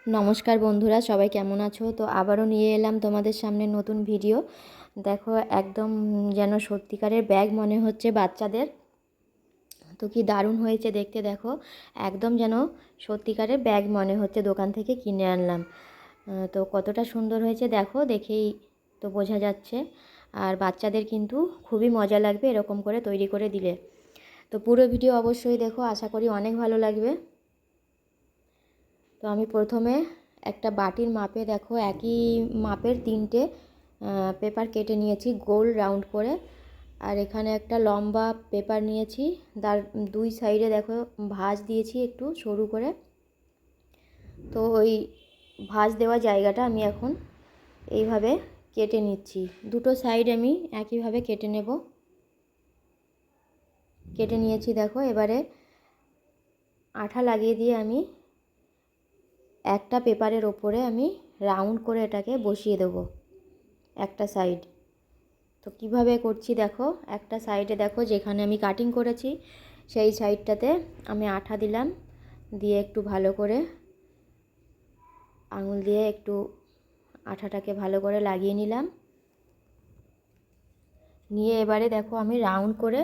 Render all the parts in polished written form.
নমস্কার বন্ধুরা, সবাই কেমন আছো? তো আবারও নিয়ে এলাম তোমাদের সামনে নতুন ভিডিও। দেখো, একদম যেন সত্যিকারের ব্যাগ মনে হচ্ছে বাচ্চাদের। তো কি দারুণ হয়েছে দেখতে, দেখো একদম যেন সত্যিকারের ব্যাগ মনে হচ্ছে দোকান থেকে কিনে আনলাম। তো কতটা সুন্দর হয়েছে দেখো, দেখেই তো বোঝা যাচ্ছে। আর বাচ্চাদের কিন্তু খুবই মজা লাগবে এরকম করে তৈরি করে দিলে। তো পুরো ভিডিও অবশ্যই দেখো, আশা করি অনেক ভালো লাগবে। তো আমি প্রথমে একটা বাটির মাপে দেখো একই মাপের তিনটে পেপার কেটে নিয়েছি গোল রাউন্ড করে। আর এখানে একটা লম্বা পেপার নিয়েছি, তার দুই সাইডে দেখো ভাঁজ দিয়েছি একটু সরু করে। তো ওই ভাঁজ দেওয়া জায়গাটা আমি এখন এইভাবে কেটে নিচ্ছি। দুটো সাইড আমি একইভাবে কেটে নেব। কেটে নিয়েছি দেখো, এবারে আঠা লাগিয়ে দিয়ে আমি একটা পেপারের ওপরে আমি রাউন্ড করে এটাকে বসিয়ে দেবো একটা সাইড। তো কিভাবে করছি দেখো, একটা সাইডে দেখো যেখানে আমি কাটিং করেছি সেই সাইডটাতে আমি আঠা দিলাম, দিয়ে একটু ভালো করে আঙুল দিয়ে একটু আঠাটাকে ভালো করে লাগিয়ে নিলাম। নিয়ে এবারে দেখো আমি রাউন্ড করে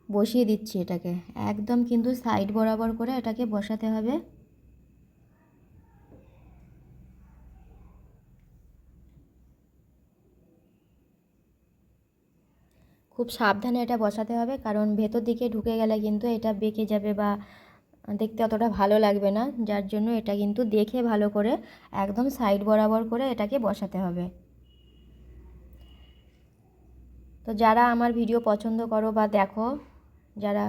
বসিয়ে দিচ্ছি এটাকে। একদম কিন্তু সাইড বরাবর করে এটাকে বসাতে হবে। খুব সাবধানে এটা বসাতে হবে, কারণ ভেতর দিকে ঢুকে গেলে কিন্তু এটা বেঁকে যাবে বা দেখতে অতটা ভালো লাগবে না। যার জন্য এটা কিন্তু দেখে ভালো করে একদম সাইড বরাবর করে এটাকে বসাতে হবে। তো যারা আমার ভিডিও পছন্দ করো বা দেখো, যারা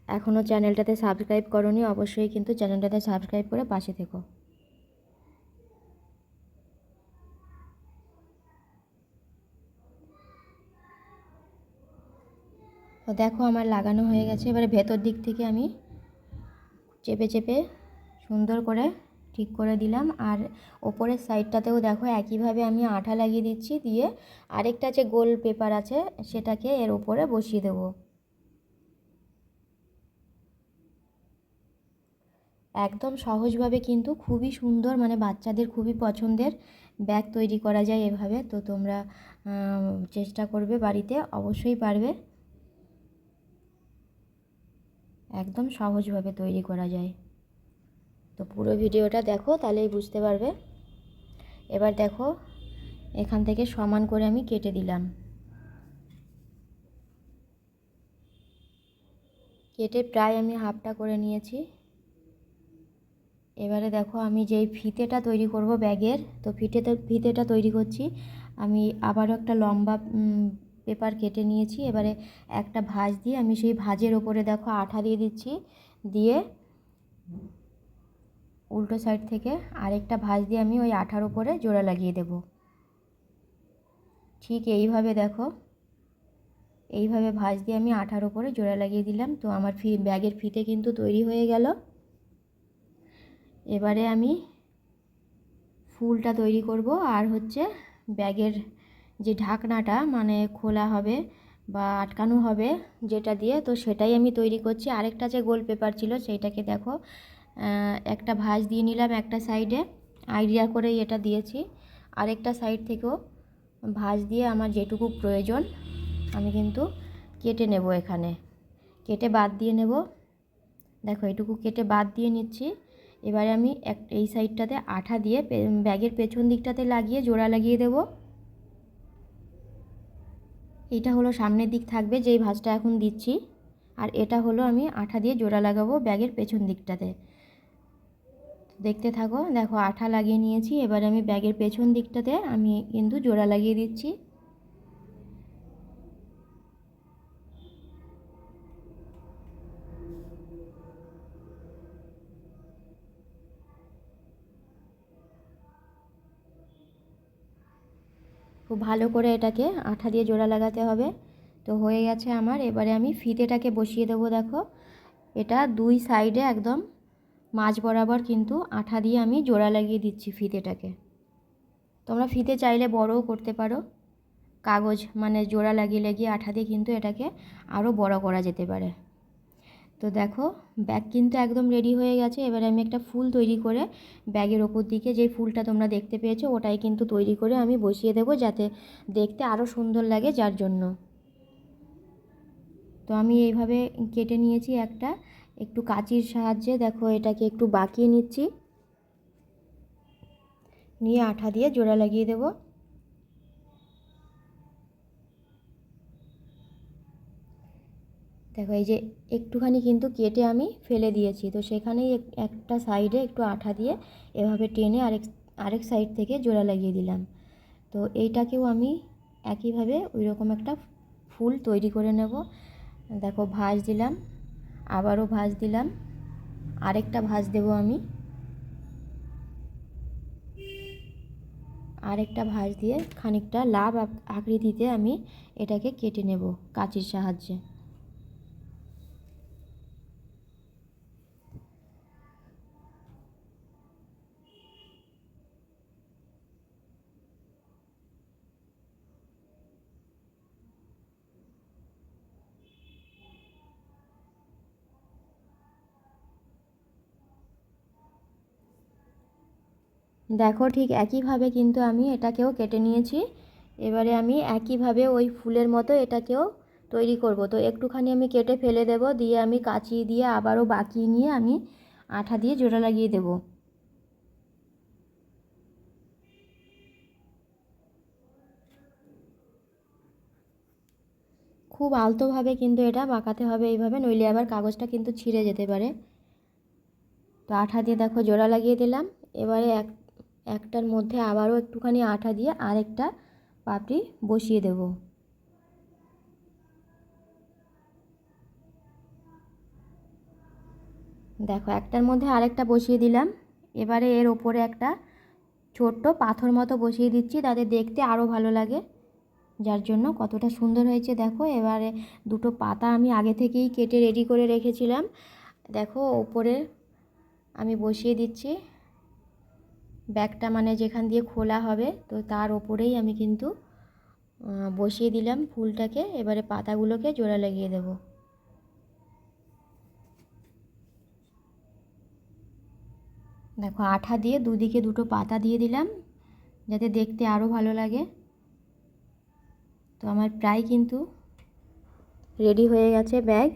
এখনও চ্যানেলটাতে সাবস্ক্রাইব করোনি, অবশ্যই কিন্তু চ্যানেলটাতে সাবস্ক্রাইব করে পাশে থেকো। তো দেখো আমার লাগানো হয়ে গেছে। এবারে ভেতর দিক থেকে আমি চেপে চেপে সুন্দর করে ঠিক করে দিলাম। আর ওপরের সাইডটাতেও দেখো একইভাবে আমি আঠা লাগিয়ে দিচ্ছি, দিয়ে আরেকটা যে গোল পেপার আছে সেটাকে এর ওপরে বসিয়ে দেবো। একদম সহজভাবে কিন্তু খুবই সুন্দর, মানে বাচ্চাদের খুবই পছন্দের ব্যাগ তৈরি করা যায় এভাবে। তো তোমরা চেষ্টা করবে, বাড়িতে অবশ্যই পারবে। একদম সহজভাবে তৈরি করা যায়। তো পুরো ভিডিওটা দেখো, তাহলেই বুঝতে পারবে। এবার দেখো এখান থেকে সমান করে আমি কেটে দিলাম। কেটে প্রায় আমি হাফটা করে নিয়েছি। এবারে দেখো আমি যেই ফিতেটা তৈরি করব ব্যাগের, তো ফিতেটা তৈরি করছি। আমি আবারও একটা লম্বা পেপার কেটে নিয়েছি। এবারে একটা ভাঁজ দিয়ে আমি সেই ভাঁজের ওপরে দেখো আঠা দিয়ে দিচ্ছি, দিয়ে উল্টো সাইড থেকে আরেকটা ভাঁজ দিয়ে আমি ওই আঠার ওপরে জোড়া লাগিয়ে দেব। ঠিক এইভাবে দেখো, এইভাবে ভাঁজ দিয়ে আমি আঠার ওপরে জোড়া লাগিয়ে দিলাম। তো আমার ব্যাগের ফিতে কিন্তু তৈরি হয়ে গেল। এবারে আমি ফুলটা তৈরি করব। আর হচ্ছে ব্যাগের যে ঢাকনাটা মানে খোলা হবে বা আটকানো হবে যেটা দিয়ে, তো সেটাই আমি তৈরি করছি। আরেকটা যে গোল পেপার ছিল সেইটাকে দেখো একটা ভাঁজ দিয়ে নিলাম একটা সাইডে, আইডিয়া করেই এটা দিয়েছি। আরেকটা সাইড থেকেও ভাঁজ দিয়ে আমার যেটুকু প্রয়োজন আমি কিন্তু কেটে নেব, এখানে কেটে বাদ দিয়ে নেব। দেখো এটুকু কেটে বাদ দিয়ে নিচ্ছি। এবারে আমি এই সাইডটাতে আঠা দিয়ে ব্যাগের পেছন দিকটাতে লাগিয়ে জোড়া লাগিয়ে দেব। এইটা হলো সামনের দিক থাকবে যেই ভাঁজটা এখন দিচ্ছি, আর এটা হলো আমি আঠা দিয়ে জোড়া লাগাবো ব্যাগের পেছন দিকটাতে। দেখতে থাকো, দেখো আঠা লাগিয়ে নিয়েছি। এবার আমি ব্যাগের পেছন দিকটাতে আমি কিন্তু জোড়া লাগিয়ে দিচ্ছি। খুব ভালো করে এটাকে আঠা দিয়ে জোড়া লাগাতে হবে। তো হয়ে গেছে আমার। এবারে আমি ফিতেটাকে বসিয়ে দেবো। দেখো এটা দুই সাইডে একদম মাঝ বরাবর কিন্তু আঠা দিয়ে আমি জোড়া লাগিয়ে দিচ্ছি ফিতেটাকে। তোমরা ফিতে চাইলে বড়ও করতে পারো, কাগজ মানে জোড়া লাগিয়ে লাগিয়ে আঠা দিয়ে কিন্তু এটাকে আরও বড় করা যেতে পারে। তো তো দেখো ব্যাগ কিন্তু একদম রেডি হয়ে গেছে। এবারে আমি একটা ফুল তৈরি করে ব্যাগের ওপর দিকে যেই ফুলটা তোমরা দেখতে পেয়েছো ওটাই কিন্তু তৈরি করে আমি বসিয়ে দেবো, যাতে দেখতে আরও সুন্দর লাগে, যার জন্য। তো আমি এইভাবে কেটে নিয়েছি একটা, একটু কাঁচির সাহায্যে দেখো এটাকে একটু বাঁকিয়ে নিচ্ছি, নিয়ে আঠা দিয়ে জোড়া লাগিয়ে দেবো। দেখো এই যে একটুখানি কিন্তু কেটে আমি ফেলে দিয়েছি, তো সেখানেই একটা সাইডে একটু আঠা দিয়ে এভাবে টেনে আরেক সাইড থেকে জোড়া লাগিয়ে দিলাম। তো এইটাকেও আমি একইভাবে ওই রকম একটা ফুল তৈরি করে নেব। দেখো ভাঁজ দিলাম, আবারও ভাঁজ দিলাম, আরেকটা ভাঁজ দেব আমি, আরেকটা ভাঁজ দিয়ে খানিকটা লাভ আকৃতিতে আমি এটাকে কেটে নেব কাঁচির সাহায্যে। দেখো ঠিক একইভাবে কিন্তু আমি এটাকেও কেটে নিয়েছি। এবারে আমি একইভাবে ওই ফুলের মতো এটাকেও তৈরি করব। তো একটুখানি আমি কেটে ফেলে দেব, দিয়ে আমি কাঁচি দিয়ে আবারও বাঁকিয়ে নিয়ে আমি আঠা দিয়ে জোড়া লাগিয়ে দেব। খুব আলতোভাবে কিন্তু এটা বাঁকাতে হবে এইভাবে, নইলে আবার কাগজটা কিন্তু ছিঁড়ে যেতে পারে। তো আঠা দিয়ে দেখো জোড়া লাগিয়ে দিলাম। এবারে একটার মধ্যে আবারও একটুখানি আঠা দিয়ে আরেকটা পাপড়ি বসিয়ে দেব। দেখো একটার মধ্যে আরেকটা বসিয়ে দিলাম। এবারে এর ওপরে একটা ছোট্ট পাথর মতো বসিয়ে দিচ্ছি, তাতে দেখতে আরও ভালো লাগে, যার জন্য কতটা সুন্দর হয়েছে দেখো। এবারে দুটো পাতা আমি আগে থেকেই কেটে রেডি করে রেখেছিলাম, দেখো ওপরে আমি বসিয়ে দিচ্ছি। ব্যাগটা মানে যেখান দিয়ে খোলা হবে তো তার ওপরেই আমি কিন্তু বসিয়ে দিলাম ফুলটাকে। এবারে পাতাগুলোকে জোড়া লাগিয়ে দেব। দেখো আঠা দিয়ে দুদিকে দুটো পাতা দিয়ে দিলাম, যাতে দেখতে আরও ভালো লাগে। তো আমার প্রায় কিন্তু রেডি হয়ে গেছে ব্যাগ।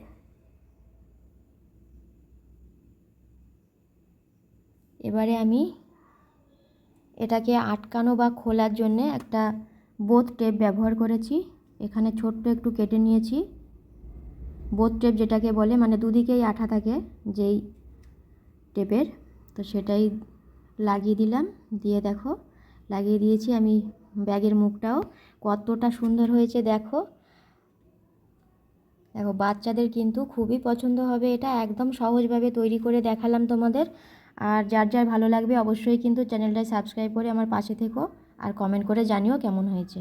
এবারে আমি এটাকে আটকানো বা খোলার জন্যে একটা বোত টেপ ব্যবহার করেছি। এখানে ছোট্ট একটু কেটে নিয়েছি, বোত টেপ যেটাকে বলে, মানে দুদিকেই আঠা থাকে যেই টেপের, তো সেটাই লাগিয়ে দিলাম। দিয়ে দেখো লাগিয়ে দিয়েছি আমি ব্যাগের মুখটাও, কতটা সুন্দর হয়েছে দেখো। দেখো বাচ্চাদের কিন্তু খুবই পছন্দ হবে এটা, একদম সহজভাবে তৈরি করে দেখালাম তোমাদের। আর যার যার ভালো লাগবে অবশ্যই কিন্তু চ্যানেলটায় সাবস্ক্রাইব করে আমার পাশে থেকো, আর কমেন্ট করে জানিও কেমন হয়েছে।